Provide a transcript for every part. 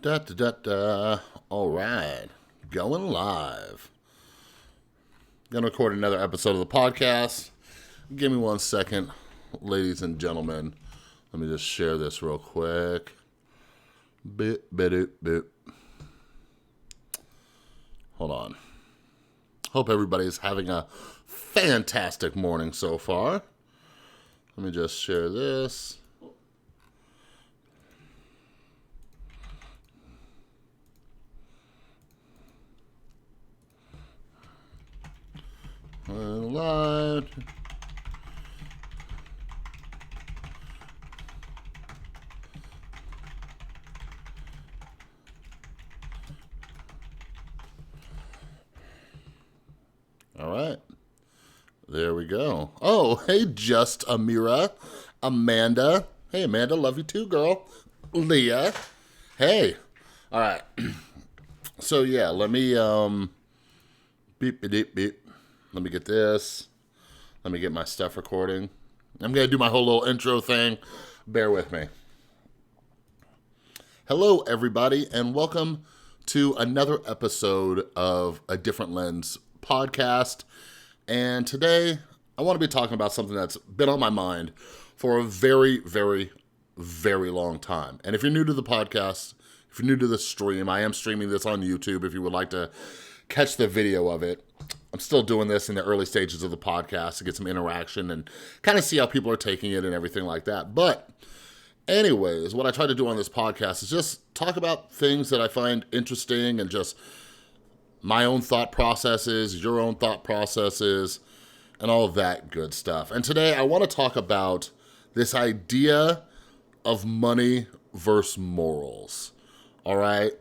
Da, da, da, da. All right. Going live. Gonna record another episode of the podcast. Give me 1 second, ladies and gentlemen. Let me just share this real quick. Bit. Hold on. Hope everybody's having a fantastic morning so far. Let me just share this. Live. All right. There we go. Oh, hey, just Amira. Amanda. Hey, Amanda, love you too, girl. Leah. Hey. All right. So, yeah, let me, beep. Let me get this. Let me get my stuff recording. I'm going to do my whole little intro thing. Bear with me. Hello, everybody, and welcome to another episode of A Different Lens podcast. And today, I want to be talking about something that's been on my mind for a very, very, very long time. And if you're new to the podcast, if you're new to the stream, I am streaming this on YouTube if you would like to catch the video of it. I'm still doing this in the early stages of the podcast to get some interaction and kind of see how people are taking it and everything like that. But anyways, what I try to do on this podcast is just talk about things that I find interesting and just my own thought processes, your own thought processes, and all of that good stuff. And today I want to talk about this idea of money versus morals. All right?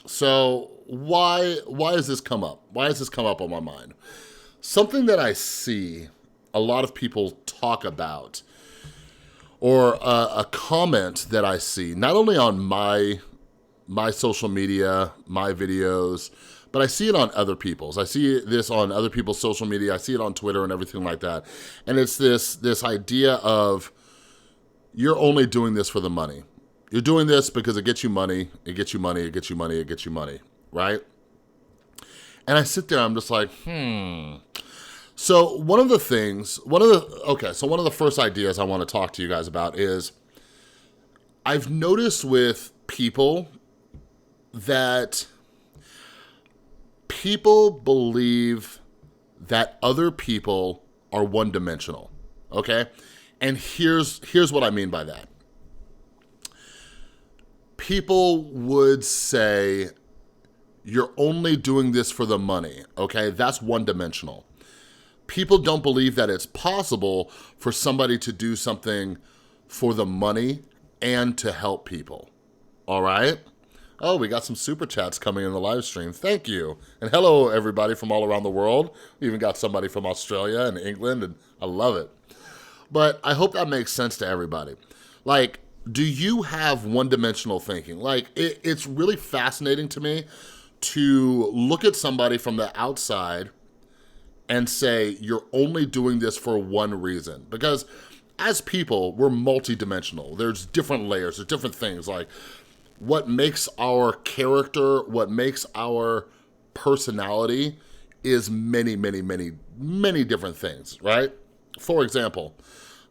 So why has this come up? Why has this come up on my mind? Something that I see a lot of people talk about, or a comment that I see, not only on my social media, my videos, but I see it on other people's. I see this on other people's social media. I see it on Twitter and everything like that. And it's this idea of you're only doing this for the money. You're doing this because it gets you money, it gets you money, it gets you money, it gets you money, right? And I sit there, I'm just like, So one of the first ideas I want to talk to you guys about is I've noticed with people that people believe that other people are one-dimensional, okay? And here's what I mean by that. People would say, you're only doing this for the money, okay? That's one-dimensional. People don't believe that it's possible for somebody to do something for the money and to help people, all right? Oh, we got some super chats coming in the live stream. Thank you. And hello, everybody from all around the world. We even got somebody from Australia and England, and I love it. But I hope that makes sense to everybody. Like, do you have one-dimensional thinking? Like, it's really fascinating to me to look at somebody from the outside and say, you're only doing this for one reason. Because as people, we're multi-dimensional. There's different layers, there's different things. Like, what makes our character, what makes our personality is many, many, many, many different things, right? For example,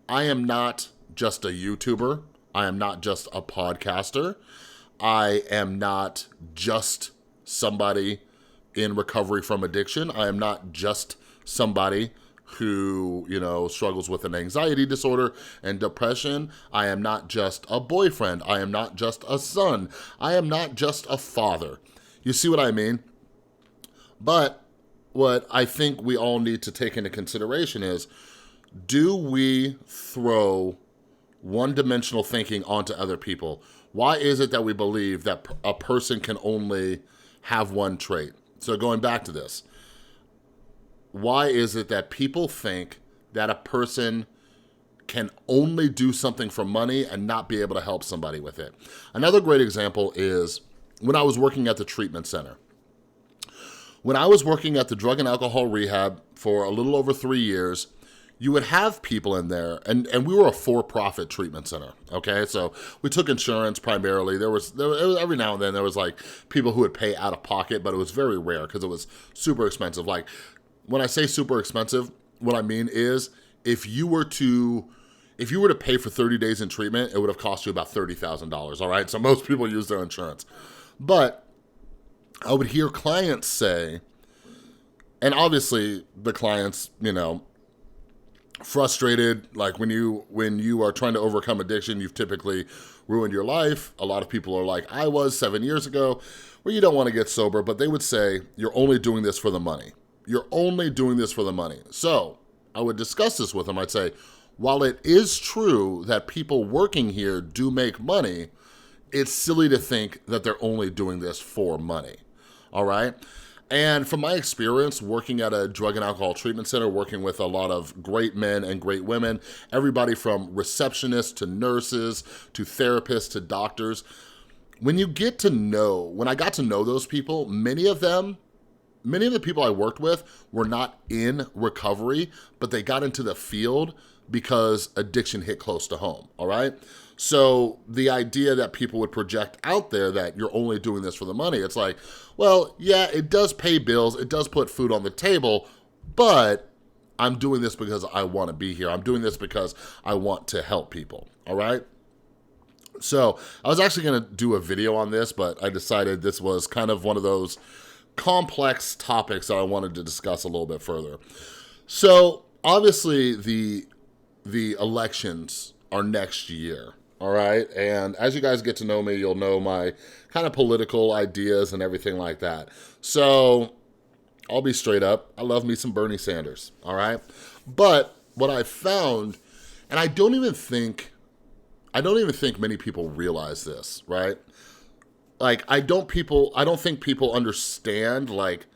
I am not just a YouTuber. I am not just a podcaster. I am not just somebody in recovery from addiction. I am not just somebody who, struggles with an anxiety disorder and depression. I am not just a boyfriend. I am not just a son. I am not just a father. You see what I mean? But what I think we all need to take into consideration is, do we throw one-dimensional thinking onto other people? Why is it that we believe that a person can only have one trait? So going back to this, why is it that people think that a person can only do something for money and not be able to help somebody with it? Another great example is when I was working at the treatment center. When I was working at the drug and alcohol rehab for a little over 3 years, you would have people in there, and we were a for-profit treatment center, okay? So we took insurance primarily. There was every now and then there was like people who would pay out of pocket, but it was very rare because it was super expensive. Like when I say super expensive, what I mean is if you were to pay for 30 days in treatment, it would have cost you about $30,000, all right? So most people use their insurance. But I would hear clients say, and obviously the clients, you know, frustrated, like when you are trying to overcome addiction, you've typically ruined your life. A lot of people are like I was 7 years ago, where you don't want to get sober, but they would say, you're only doing this for the money. You're only doing this for the money. So I would discuss this with them. I'd say, while it is true that people working here do make money, it's silly to think that they're only doing this for money, all right? And from my experience working at a drug and alcohol treatment center, working with a lot of great men and great women, everybody from receptionists to nurses to therapists to doctors, when I got to know those people, many of the people I worked with were not in recovery, but they got into the field because addiction hit close to home, all right? So the idea that people would project out there that you're only doing this for the money, it's like, well, yeah, it does pay bills, it does put food on the table, but I'm doing this because I want to be here. I'm doing this because I want to help people, all right? So I was actually going to do a video on this, but I decided this was kind of one of those complex topics that I wanted to discuss a little bit further. So obviously the elections are next year, all right? And as you guys get to know me, you'll know my kind of political ideas and everything like that. So I'll be straight up. I love me some Bernie Sanders, all right? But what I found, and I don't even think many people realize this, right? Like, I don't think people understand, like,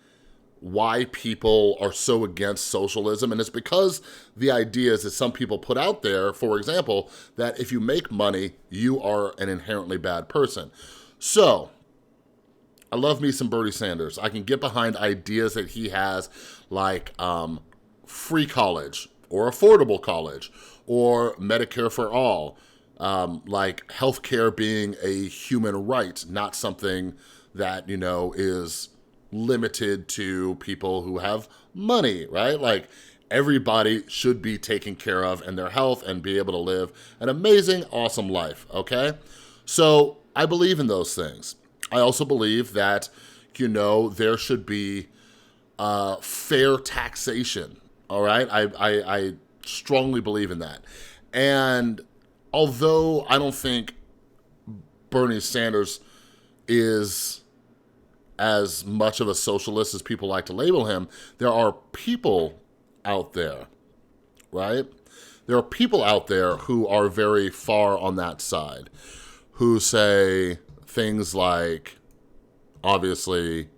why people are so against socialism. And it's because the idea is that some people put out there, for example, that if you make money, you are an inherently bad person. So I love me some Bernie Sanders. I can get behind ideas that he has, like free college or affordable college or Medicare for all, like healthcare being a human right, not something that, you know, is limited to people who have money, right? Like everybody should be taken care of in their health and be able to live an amazing, awesome life, okay? So I believe in those things. I also believe that, you know, there should be fair taxation, all right? I strongly believe in that. And although I don't think Bernie Sanders is as much of a socialist as people like to label him, there are people out there, right? There are people out there who are very far on that side, who say things like, obviously,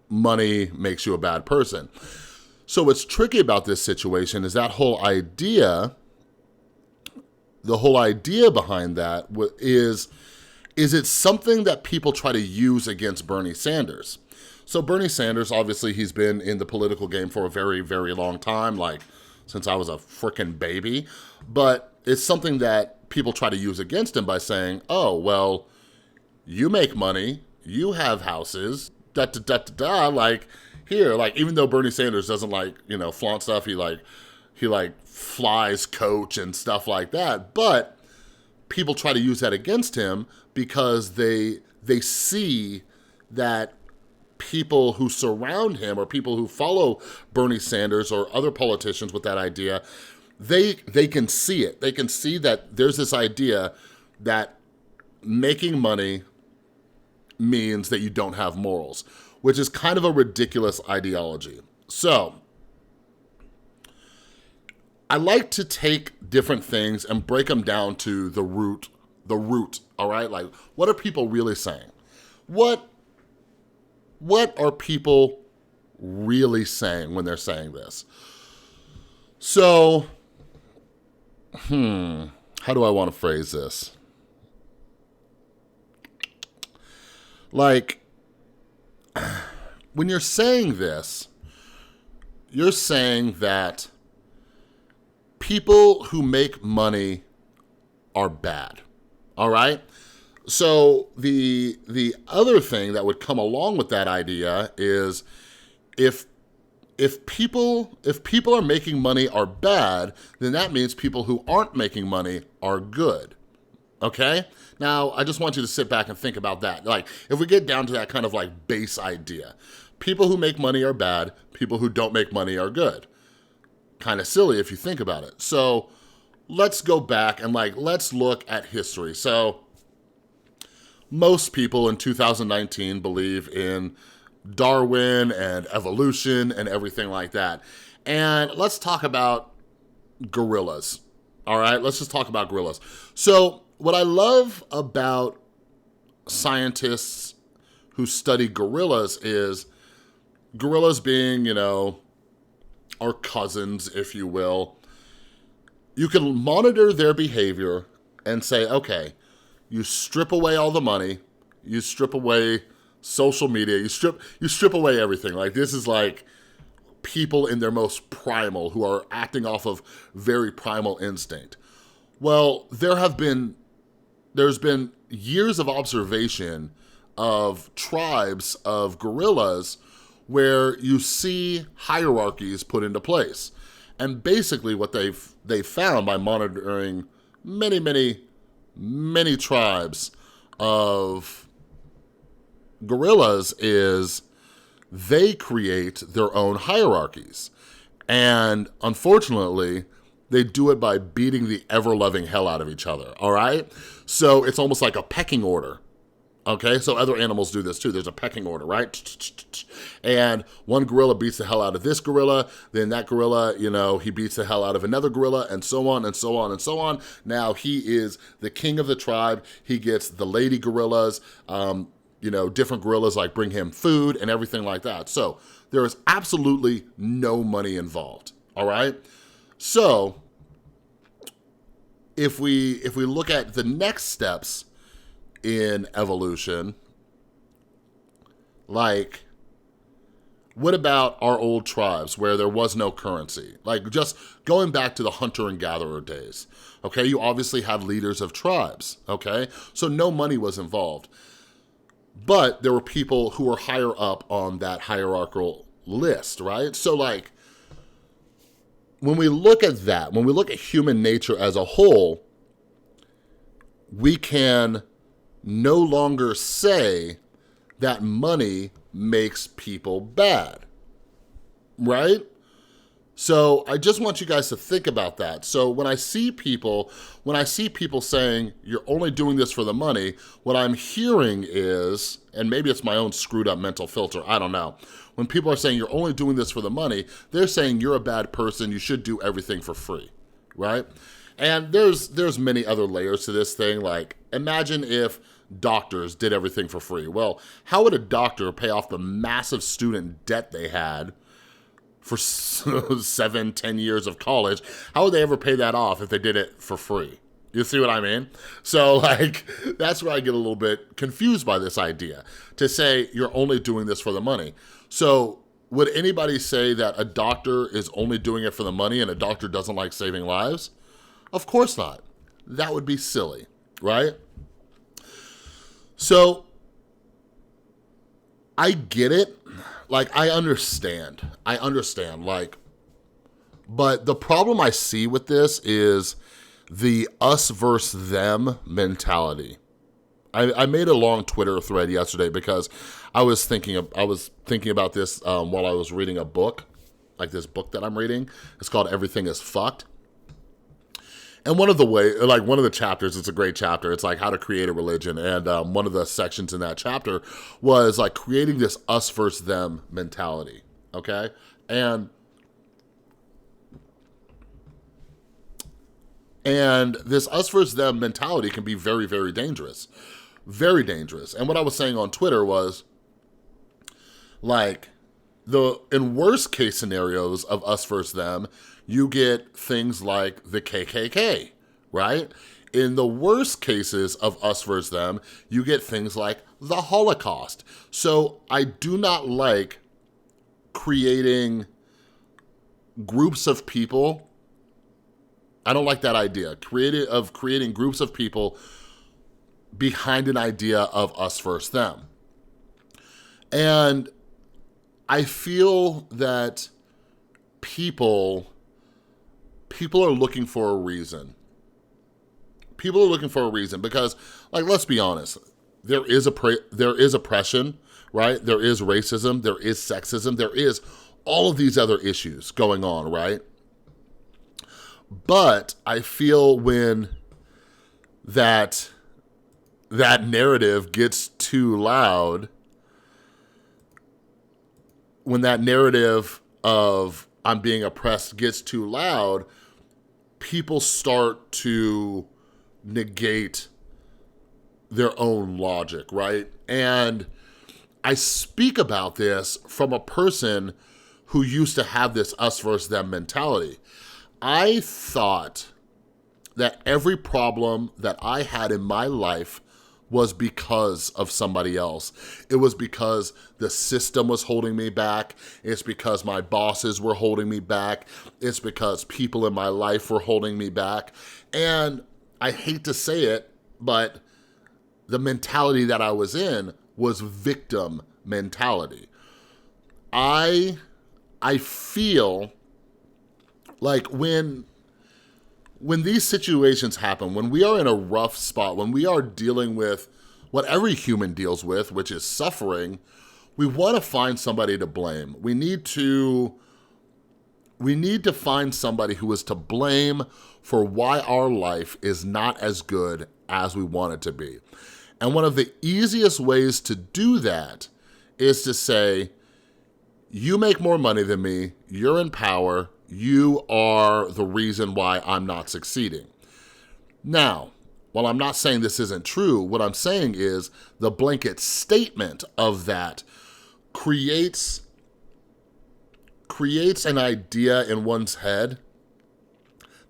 money makes you a bad person. So what's tricky about this situation is that whole idea, the whole idea behind that is it something that people try to use against Bernie Sanders? So Bernie Sanders, obviously, he's been in the political game for a very, very long time, like since I was a frickin' baby. But it's something that people try to use against him by saying, oh, well, you make money, you have houses, da-da-da-da-da, like, here, like, even though Bernie Sanders doesn't, like, you know, flaunt stuff, he flies coach and stuff like that, but people try to use that against him because they see that people who surround him or people who follow Bernie Sanders or other politicians with that idea, they can see it. They can see that there's this idea that making money means that you don't have morals, which is kind of a ridiculous ideology. So I like to take different things and break them down to the root, all right? Like, what are people really saying? What are people really saying when they're saying this? So, how do I want to phrase this? Like, when you're saying this, you're saying that people who make money are bad, all right? So the other thing that would come along with that idea is if people are making money are bad, then that means people who aren't making money are good, okay? Now, I just want you to sit back and think about that. Like, if we get down to that kind of like base idea, people who make money are bad, people who don't make money are good. Kind of silly if you think about it. So let's go back and let's look at history. So most people in 2019 believe in Darwin and evolution and everything like that. And let's talk about gorillas, all right? Let's just talk about gorillas. So what I love about scientists who study gorillas is gorillas being, our cousins, if you will. You can monitor their behavior and say, okay, you strip away all the money, you strip away social media, you strip away everything. Like, this is like people in their most primal who are acting off of very primal instinct. Well, there's been years of observation of tribes of gorillas where you see hierarchies put into place. And basically what they've found by monitoring many tribes of gorillas is they create their own hierarchies. And unfortunately, they do it by beating the ever-loving hell out of each other, all right? So it's almost like a pecking order, okay? So other animals do this too. There's a pecking order, right? And one gorilla beats the hell out of this gorilla, then that gorilla, he beats the hell out of another gorilla, and so on and so on and so on. Now he is the king of the tribe. He gets the lady gorillas, different gorillas bring him food and everything like that. So there is absolutely no money involved, all right? So if we look at the next steps in evolution, what about our old tribes where there was no currency? Just going back to the hunter and gatherer days, okay? You obviously had leaders of tribes, okay? So no money was involved. But there were people who were higher up on that hierarchical list, right? So when we look at that, when we look at human nature as a whole, we can no longer say that money makes people bad, right? So I just want you guys to think about that. So when I see people saying you're only doing this for the money, what I'm hearing is, and maybe it's my own screwed up mental filter, I don't know. When people are saying you're only doing this for the money, they're saying you're a bad person, you should do everything for free, right? And there's many other layers to this thing. Imagine if doctors did everything for free. Well, how would a doctor pay off the massive student debt they had for 7-10 years of college? How would they ever pay that off if they did it for free? You see what I mean? So that's where I get a little bit confused by this idea, to say you're only doing this for the money. So would anybody say that a doctor is only doing it for the money and a doctor doesn't like saving lives? Of course not. That would be silly, right? So I get it. I understand. But the problem I see with this is the us versus them mentality. I made a long Twitter thread yesterday because I was thinking about this while I was reading a book, this book that I'm reading. It's called Everything is Fucked. And one of the chapters, it's a great chapter. It's how to create a religion. And one of the sections in that chapter was creating this us versus them mentality. Okay. And this us versus them mentality can be very, very dangerous. Very dangerous. And what I was saying on Twitter was in worst case scenarios of us versus them, you get things like the KKK, right? In the worst cases of us versus them, you get things like the Holocaust. So I do not like creating groups of people I don't like that idea. Creating groups of people behind an idea of us versus them. And I feel that people are looking for a reason. People are looking for a reason because, like, let's be honest, there is oppression, right? There is racism, there is sexism, there is all of these other issues going on, right? But I feel when that narrative gets too loud, when that narrative of I'm being oppressed gets too loud, people start to negate their own logic, right? And I speak about this from a person who used to have this us versus them mentality. I thought that every problem that I had in my life was because of somebody else. It was because the system was holding me back. It's because my bosses were holding me back. It's because people in my life were holding me back. And I hate to say it, but the mentality that I was in was victim mentality. I feel like when these situations happen, when we are in a rough spot, when we are dealing with what every human deals with, which is suffering, we want to find somebody to blame. We need to find somebody who is to blame for why our life is not as good as we want it to be. And one of the easiest ways to do that is to say, you make more money than me, you're in power, you are the reason why I'm not succeeding. Now, while I'm not saying this isn't true, what I'm saying is the blanket statement of that creates an idea in one's head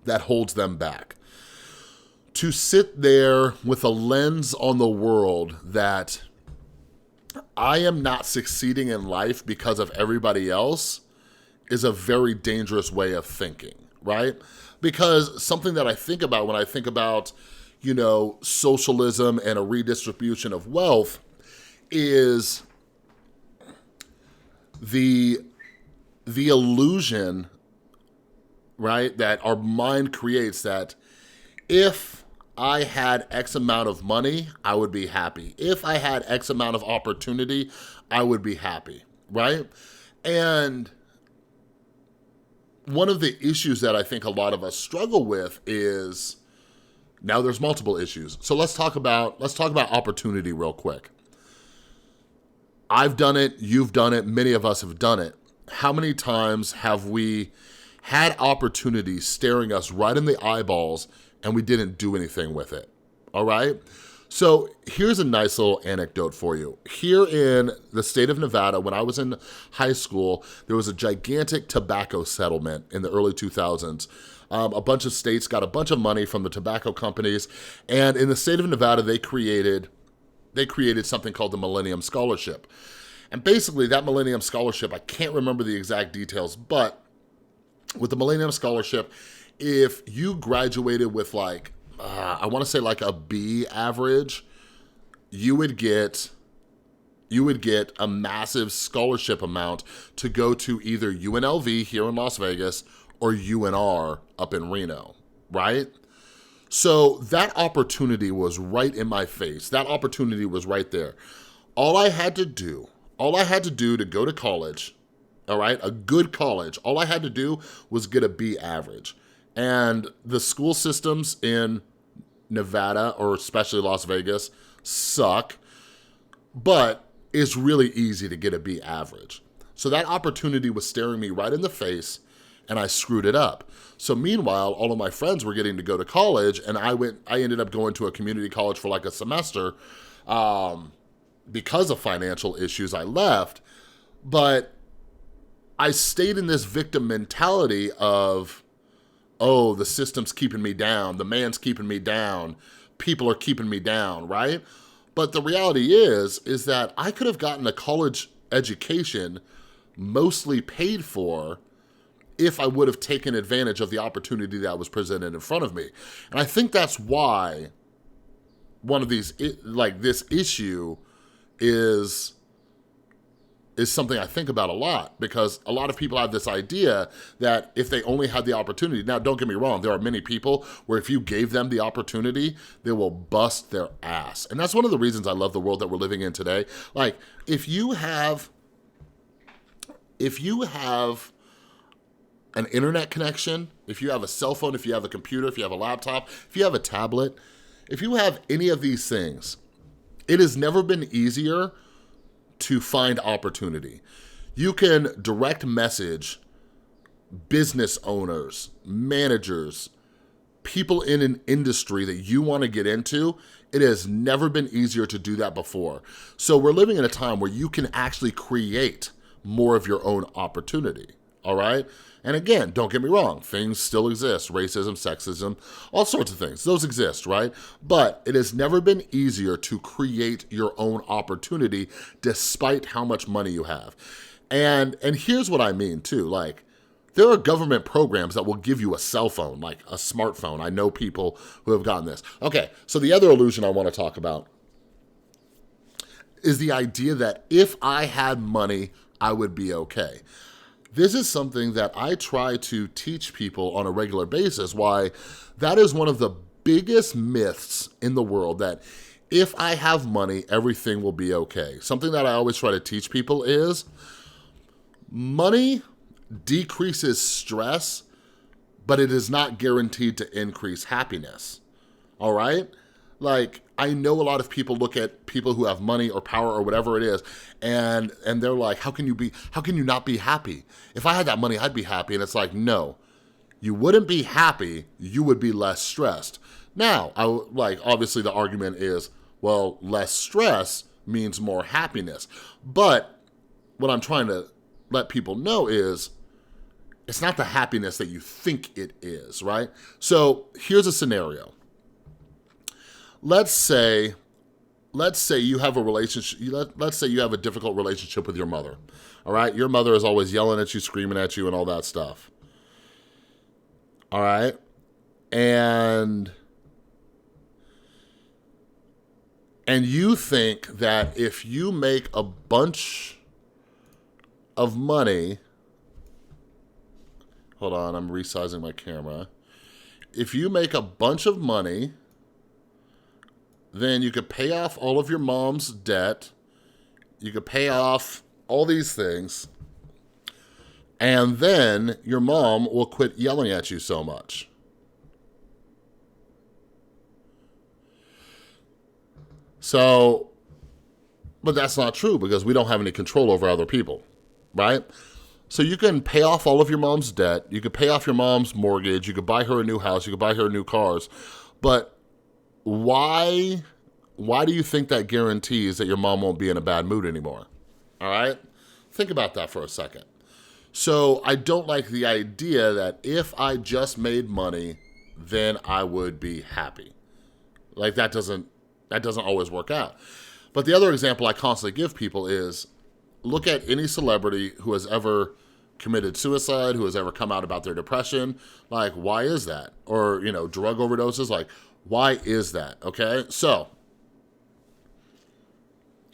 that holds them back. To sit there with a lens on the world that I am not succeeding in life because of everybody else is a very dangerous way of thinking, right? Because something that I think about when I think about, socialism and a redistribution of wealth is the illusion, right, that our mind creates that if I had X amount of money, I would be happy. If I had X amount of opportunity, I would be happy, right? And one of the issues that I think a lot of us struggle with is, now there's multiple issues. So let's talk about opportunity real quick. I've done it, you've done it, many of us have done it. How many times have we had opportunities staring us right in the eyeballs and we didn't do anything with it, all right? So here's a nice little anecdote for you. Here in the state of Nevada, when I was in high school, there was a gigantic tobacco settlement in the early 2000s. A bunch of states got a bunch of money from the tobacco companies, and in the state of Nevada, they created something called the Millennium Scholarship. And basically that Millennium Scholarship, I can't remember the exact details, but with the Millennium Scholarship, if you graduated with I want to say a B average, you would get a massive scholarship amount to go to either UNLV here in Las Vegas or UNR up in Reno, right? So that opportunity was right in my face. That opportunity was right there. All I had to do to go to college, all right, a good college, all I had to do was get a B average. And the school systems in Nevada, or especially Las Vegas, suck, but it's really easy to get a B average. So that opportunity was staring me right in the face, and I screwed it up. So meanwhile, all of my friends were getting to go to college, and I ended up going to a community college for a semester. Because of financial issues, I left, but I stayed in this victim mentality of, oh, the system's keeping me down, the man's keeping me down, people are keeping me down, right? But the reality is that I could have gotten a college education mostly paid for if I would have taken advantage of the opportunity that was presented in front of me. And I think that's why one of these, like this issue is something I think about a lot, because a lot of people have this idea that if they only had the opportunity, now don't get me wrong, there are many people where if you gave them the opportunity, they will bust their ass. And that's one of the reasons I love the world that we're living in today. Like, if you have an internet connection, if you have a cell phone, if you have a computer, if you have a laptop, if you have a tablet, if you have any of these things, it has never been easier to find opportunity. You can direct message business owners, managers, people in an industry that you want to get into. It has never been easier to do that before. So we're living in a time where you can actually create more of your own opportunity, all right? And again, don't get me wrong, things still exist, racism, sexism, all sorts of things, those exist, right? But it has never been easier to create your own opportunity despite how much money you have. And here's what I mean too, like, there are government programs that will give you a cell phone, like a smartphone. I know people who have gotten this. Okay, so the other illusion I want to talk about is the idea that if I had money, I would be okay. This is something that I try to teach people on a regular basis, why that is one of the biggest myths in the world, that if I have money, everything will be okay. Something that I always try to teach people is money decreases stress, but it is not guaranteed to increase happiness, all right? Like, I know a lot of people look at people who have money or power or whatever it is, and they're like, how can you not be happy? If I had that money, I'd be happy. And it's like, no, you wouldn't be happy, you would be less stressed. Now, obviously the argument is, well, less stress means more happiness. But what I'm trying to let people know is, it's not the happiness that you think it is, right? So here's a scenario. Let's say you have a relationship, let's say you have a difficult relationship with your mother, all right? Your mother is always yelling at you, screaming at you, and all that stuff, all right? And you think that if you make a bunch of money, hold on, I'm resizing my camera. If you make a bunch of money, then you could pay off all of your mom's debt, you could pay off all these things, and then your mom will quit yelling at you so much. So, but that's not true, because we don't have any control over other people, right? So you can pay off all of your mom's debt, you could pay off your mom's mortgage, you could buy her a new house, you could buy her new cars, but why do you think that guarantees that your mom won't be in a bad mood anymore? All right? Think about that for a second. So I don't like the idea that if I just made money, then I would be happy. Like, that doesn't always work out. But the other example I constantly give people is, look at any celebrity who has ever committed suicide, who has ever come out about their depression. Like, why is that? Or, drug overdoses, like, why is that, okay? So,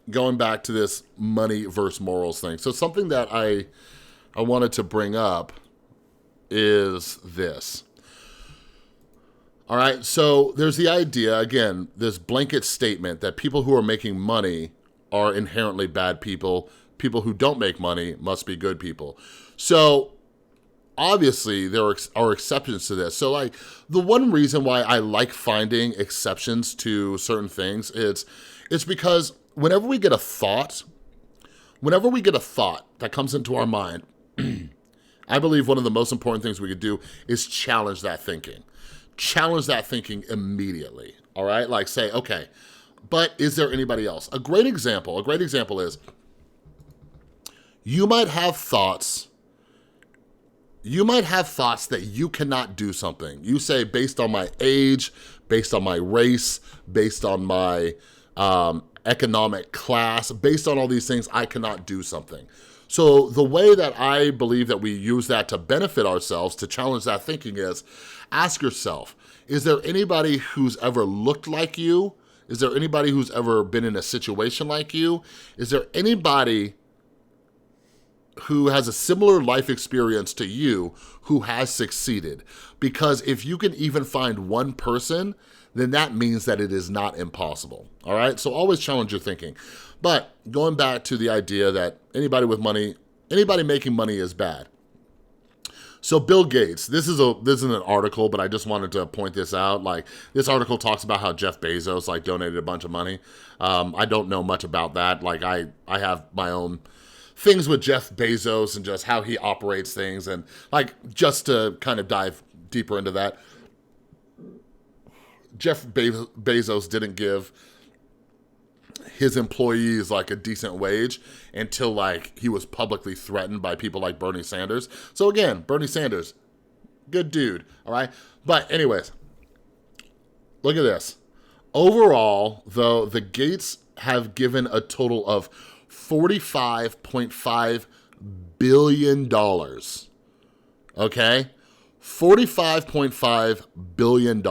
going back to this money versus morals thing. So something that I wanted to bring up is this. All right, so there's the idea, again, this blanket statement that people who are making money are inherently bad people. People who don't make money must be good people. So obviously, there are exceptions to this. So, like, the one reason why I like finding exceptions to certain things is it's because whenever we get a thought that comes into our mind, I believe one of the most important things we could do is challenge that thinking. Challenge that thinking immediately, all right? Like, say, okay, but is there anybody else? A great example is, you might have thoughts that you cannot do something. You say, based on my age, based on my race, based on my economic class, based on all these things, I cannot do something. So the way that I believe that we use that to benefit ourselves, to challenge that thinking, is ask yourself, is there anybody who's ever looked like you? Is there anybody who's ever been in a situation like you? Is there anybody who has a similar life experience to you who has succeeded? Because if you can even find one person, then that means that it is not impossible, all right? So always challenge your thinking. But going back to the idea that anybody with money, anybody making money is bad. So Bill Gates, this isn't an article, but I just wanted to point this out. Like, this article talks about how Jeff Bezos like donated a bunch of money. I don't know much about that. Like, I have my own things with Jeff Bezos and just how he operates things, and like, just to kind of dive deeper into that, Jeff Bezos didn't give his employees like a decent wage until like he was publicly threatened by people like Bernie Sanders. So again, Bernie Sanders, good dude, all right? But anyways, look at this. Overall, though, the Gates have given a total of $45.5 billion, okay? $45.5 billion.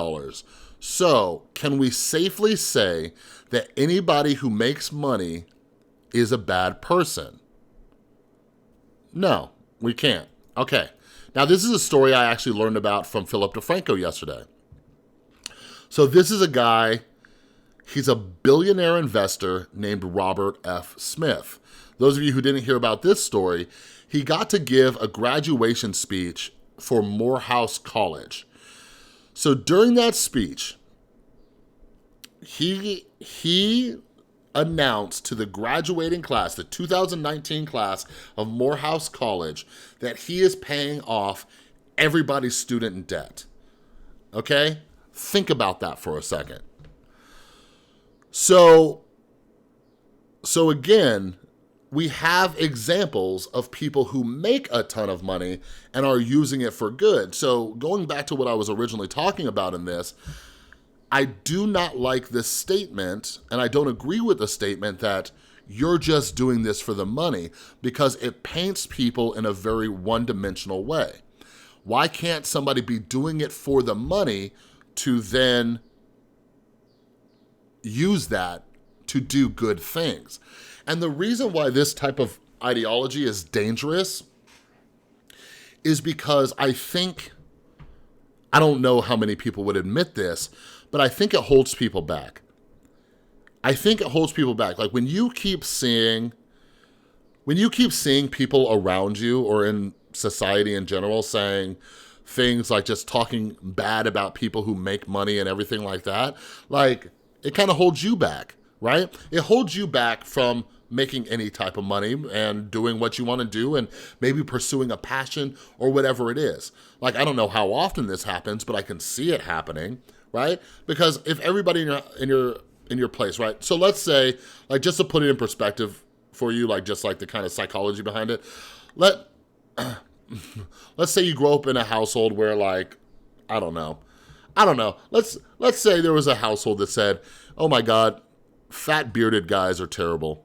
So, can we safely say that anybody who makes money is a bad person? No, we can't. Okay. Now, this is a story I actually learned about from Philip DeFranco yesterday. So this is a guy, he's a billionaire investor named Robert F. Smith. Those of you who didn't hear about this story, he got to give a graduation speech for Morehouse College. So during that speech, he announced to the graduating class, the 2019 class of Morehouse College, that he is paying off everybody's student debt. Okay? Think about that for a second. So again, we have examples of people who make a ton of money and are using it for good. So going back to what I was originally talking about in this, I do not like this statement, and I don't agree with the statement that you're just doing this for the money, because it paints people in a very one-dimensional way. Why can't somebody be doing it for the money to then use that to do good things? And the reason why this type of ideology is dangerous is because I don't know how many people would admit this, but I think it holds people back. I think it holds people back. Like when you keep seeing people around you or in society in general saying things like just talking bad about people who make money and everything like that, like it kind of holds you back, right? It holds you back from making any type of money and doing what you want to do and maybe pursuing a passion or whatever it is. Like, I don't know how often this happens, but I can see it happening, right? Because if everybody in your place, right? So let's say, like, just to put it in perspective for you, like just like the kind of psychology behind it, let's say you grow up in a household where, like, I don't know. Let's say there was a household that said, "Oh my God, fat bearded guys are terrible.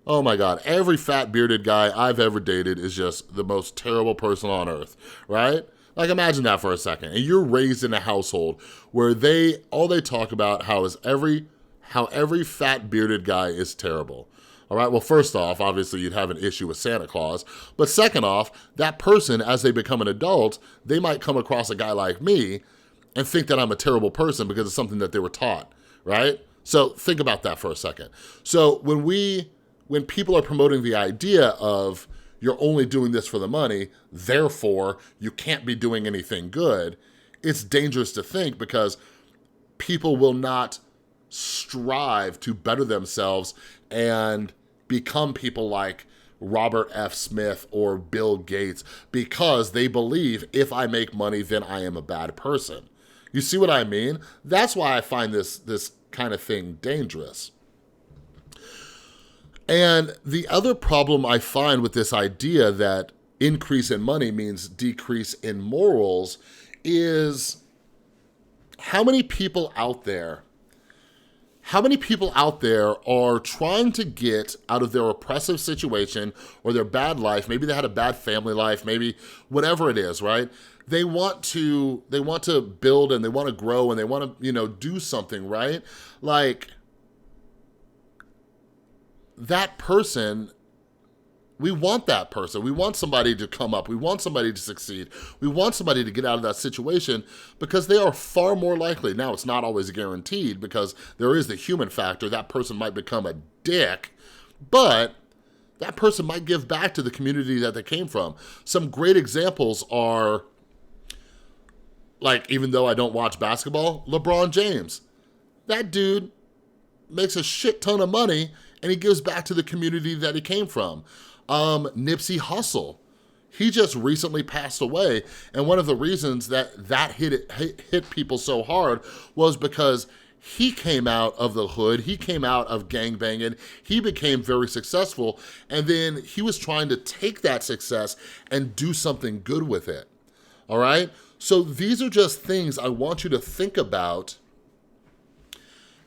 Oh my God, every fat bearded guy I've ever dated is just the most terrible person on earth," right? Like, imagine that for a second. And you're raised in a household where all they talk about how every fat bearded guy is terrible. All right, well, first off, obviously you'd have an issue with Santa Claus. But second off, that person, as they become an adult, they might come across a guy like me and think that I'm a terrible person because it's something that they were taught, right? So think about that for a second. So when people are promoting the idea of you're only doing this for the money, therefore you can't be doing anything good, it's dangerous to think, because people will not strive to better themselves and become people like Robert F. Smith or Bill Gates because they believe if I make money, then I am a bad person. You see what I mean? That's why I find this kind of thing dangerous. And the other problem I find with this idea that increase in money means decrease in morals is how many people out there How many people out there are trying to get out of their oppressive situation or their bad life? Maybe they had a bad family life, maybe whatever it is, right? They want to build and they want to grow and they want to, do something, right? Like, that person, we want that person. We want somebody to come up. We want somebody to succeed. We want somebody to get out of that situation because they are far more likely. Now, it's not always guaranteed because there is the human factor. That person might become a dick, but that person might give back to the community that they came from. Some great examples are, like, even though I don't watch basketball, LeBron James. That dude makes a shit ton of money and he gives back to the community that he came from. Nipsey Hussle, he just recently passed away, and one of the reasons that hit people so hard was because he came out of the hood, he came out of gangbanging, he became very successful, and then he was trying to take that success and do something good with it, all right? So these are just things I want you to think about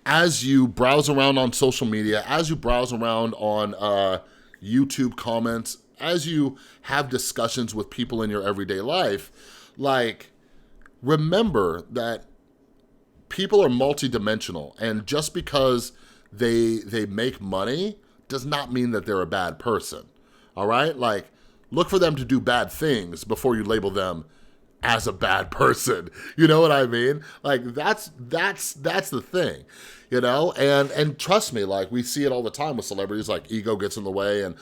as you browse around on social media, as you browse around on YouTube comments, as you have discussions with people in your everyday life. Like, remember that people are multidimensional, and just because they make money does not mean that they're a bad person, all right? Like, look for them to do bad things before you label them as a bad person. You know what I mean? Like, that's the thing. And trust me, like, we see it all the time with celebrities, like, ego gets in the way and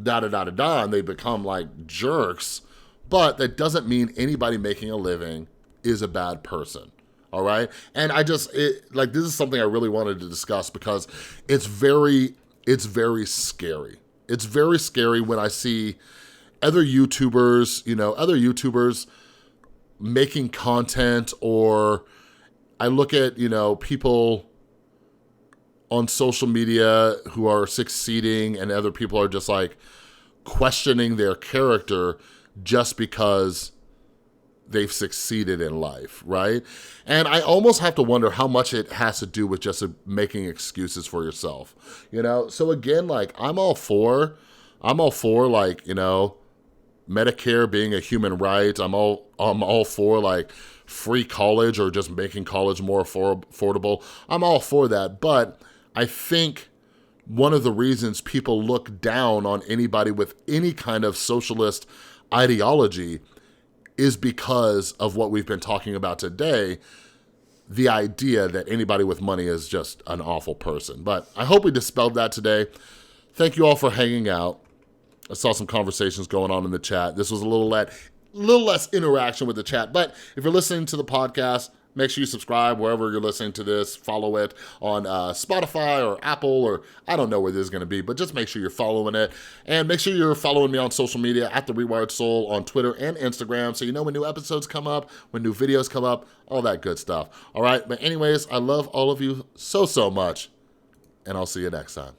da-da-da-da-da, and they become, like, jerks. But that doesn't mean anybody making a living is a bad person, all right? And this is something I really wanted to discuss because it's very scary. It's very scary when I see other YouTubers, making content, or I look at, people on social media who are succeeding and other people are just like questioning their character just because they've succeeded in life, right? And I almost have to wonder how much it has to do with just making excuses for yourself, So again, like, I'm all for like, Medicare being a human right. I'm all for like free college or just making college more affordable. I'm all for that, but I think one of the reasons people look down on anybody with any kind of socialist ideology is because of what we've been talking about today, the idea that anybody with money is just an awful person. But I hope we dispelled that today. Thank you all for hanging out. I saw some conversations going on in the chat. This was a little less interaction with the chat, but if you're listening to the podcast, make sure you subscribe wherever you're listening to this. Follow it on Spotify or Apple, or I don't know where this is going to be, but just make sure you're following it. And make sure you're following me on social media at The Rewired Soul on Twitter and Instagram, so you know when new episodes come up, when new videos come up, all that good stuff. All right, but anyways, I love all of you so much, and I'll see you next time.